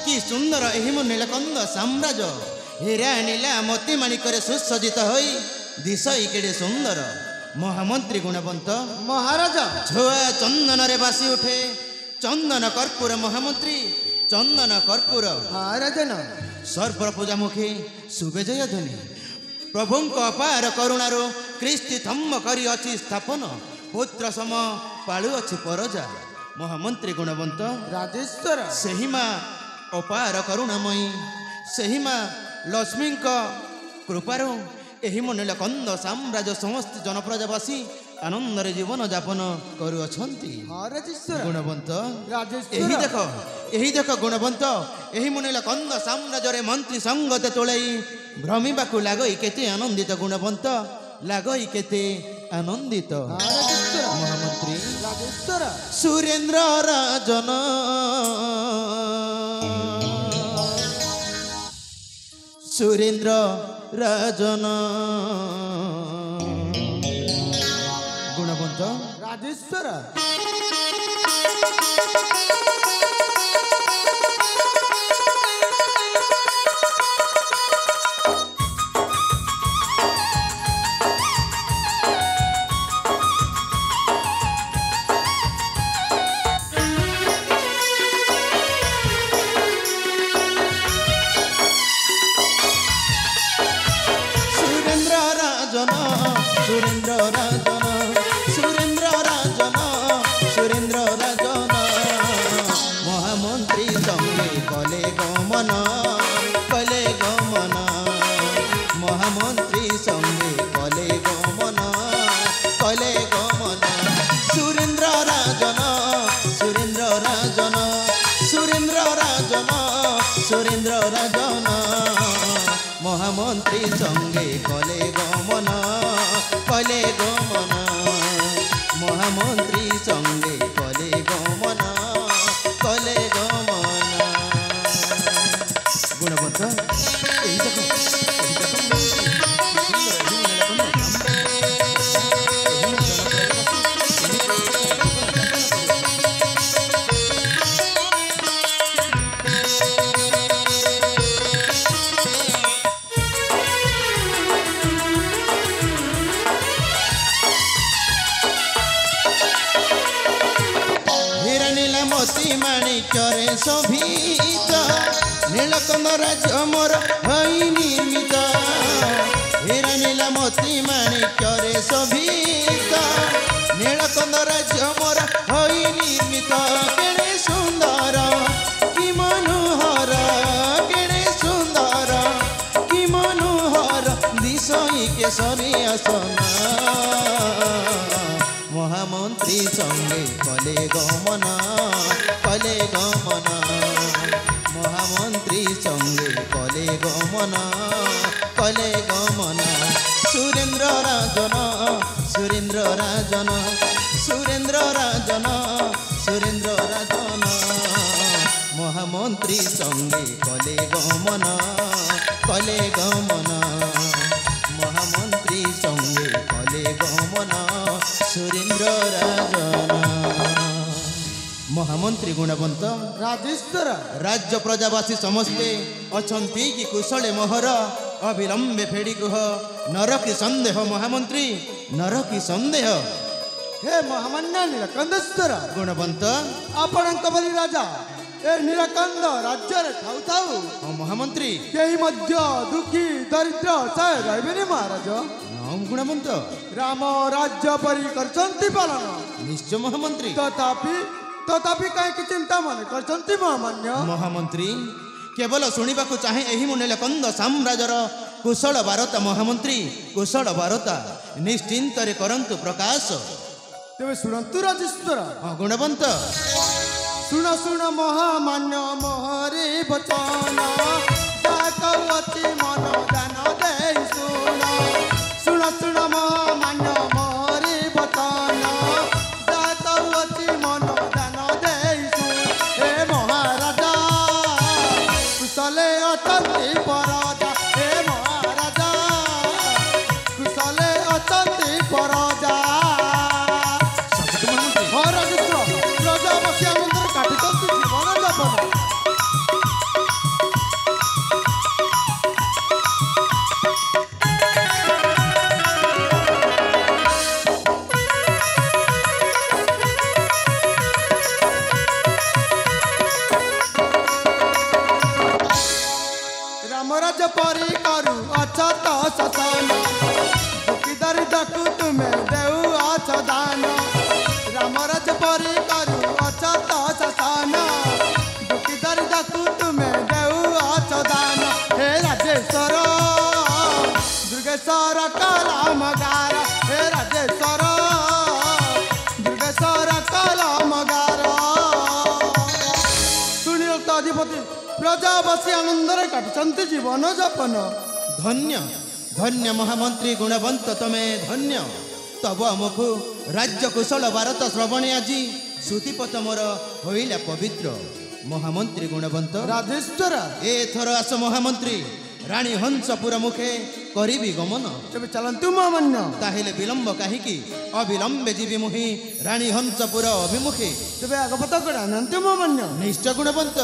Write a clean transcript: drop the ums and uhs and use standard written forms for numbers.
कि सुंदर एहि मो नीलकंद साम्राज्य हीरा नीला मोती माणिकर सुसज्जित होई दिशई केड़े सुंदर महामंत्री गुणवंत महाराजा छुआ चंदन रे बासी उठे चंदन कर्पूर महामंत्री चंदन कर्पूर महाराजा न सर्व पूजामुखी सुबेजय ध्वनि प्रभु अपार करुणार क्रिस्ति थम्म करी अछि स्थापन पुत्र सम पालु अछि परजा महामंत्री गुणवंत राजेश्वर सही माँ अपार करुणामयी सही माँ लक्ष्मी कृपार एहि मो नीलकंद साम्राज्य समस्त जनप्रजावासी आनंदरे जीवन यापन करुअछंती गुणवंत एही देख गुणवंत एही मो नीलकंद साम्राज्य मंत्री संगत तोलाई भ्रमिबाकु लागई केते आनंदित गुणवंत लागई केते आनंदित महामंत्री सुरेंद्र राजन सुरेंद्र राजन गुणवंत राजेश्वर सुरेंद्र राजन सुरेंद्र राजन सुरेंद्र राजन महामंत्री संगे कले गमन महामंत्री संगे कले गमन सुरेंद्र राजन सुरेंद्र राजन सुरेंद्र राजन सुरेंद्र राजन महामंत्री संगे कले गमन महामंत्री संगे कले गमन गुणवंत मोती माणिक्य शोभित नीलकंद राज्य मोर हई निर्मित हीरा नीला मोती माणिक्य शोभित नीलकंद राज्य मोर हई निर्मित केड़े सुंदर कि मनोहर केड़े सुंदर कि मनोहर दिशई केसरी आसन महामंत्री संगे कले गमन महामंत्री संगे कले गमन सुरेंद्र राजन सुरेंद्र राजन सुरेंद्र राजन सुरेंद्र राजन महामंत्री संगे कले गमन महामंत्री संगे कले गमन सुरेंद्र राजन महामंत्री गुणवंत राजेश्वर राज्य प्रजावासी समस्ते अछंती कि कुशले मोहर अविलंबे फेड़ी गुह नर की संदेह महामंत्री नर की संदेह हे महामान्य नीलकंदेश्वर गुणवंत आपणक बली राजा ए नीलकंद राज्य रे थाउ थाउ महामंत्री केही मध्य दुखी दरिद्र सह रहबेनी महाराज नाम गुणवंत राम राज्य परि करचंती पालन निश्चय महामंत्री तथापि कहीं चिंता मन करचंती महामंत्री केवल शुणा चाहे यही मो नीलकंद साम्राज्यर कुशल वार्ता महामंत्री कुशल वार्ता निश्चिंत करंतु प्रकाश तेरे शुणु राजेश्वर गुणवंत शुण शुण महामान्य मोहरे बचन जाकवती मन दान दे शुण शुण शुण महामान्य मोहरे बचन जाकवती मन दान दे शुण हे महाराजा कुशले अतंती परजा हे महाराजा कुशले अतंती परजा ଯେପରି କରୁ ଅଛତ ଶତନ ଦୁଃଖୀଦାରି ତାକୁ ତୁମେ ଦେଉଅଛ ଦାନ ରାମର ଯେପରି କରୁ ଅଛତ ଶତନ ଦୁଃଖୀଦାରି ତାକୁ ତୁମେ ଦେଉଅଛ ଦାନ ହେ ରାଜେଶ୍ୱର ଦୁର୍ଗେଶ୍ୱର କଲମଗାର ହେ ରାଜେଶ୍ୱର ଦୁର୍ଗେଶ୍ୱର କଲମଗାର ଶୁଣିଲ ତ ଅଧିପତି ପ୍ରଜାବାସୀ ଆନନ୍ଦରେ କାଟୁଛନ୍ତି ଜୀବନ ଯାପନ ଧନ୍ୟ ଧନ୍ୟ ମହାମନ୍ତ୍ରୀ ଗୁଣବନ୍ତ ତମେ ଧନ୍ୟ ତବ ଆମକୁ ରାଜ୍ୟ କୁଶଳ ଭାରତ ଶ୍ରବଣେ ଆଜି ଶ୍ରୁତିପଥ ମୋର ହୋଇଲା ପବିତ୍ର ମହାମନ୍ତ୍ରୀ ଗୁଣବନ୍ତ ରାଜେଶ୍ୱର ଏଥର ଆସ ମହାମନ୍ତ୍ରୀ ରାଣୀ ହଂସପୁର ମୁଖେ କରିବି ଗମନ ତେବେ ଚାଲନ୍ତୁ ମହାମାନ୍ୟ ତାହେଲେ ବିଳମ୍ବ କାହିଁକି ଅବିଳମ୍ବେ ଯିବି ମୁହିଁ ରାଣୀ ହଂସପୁର ଅଭିମୁଖେ ତେବେ ଆଗପଥ କଡ଼ାନ୍ତୁ ମହାମାନ୍ୟ ନିଶ୍ଚୟ ଗୁଣବନ୍ତ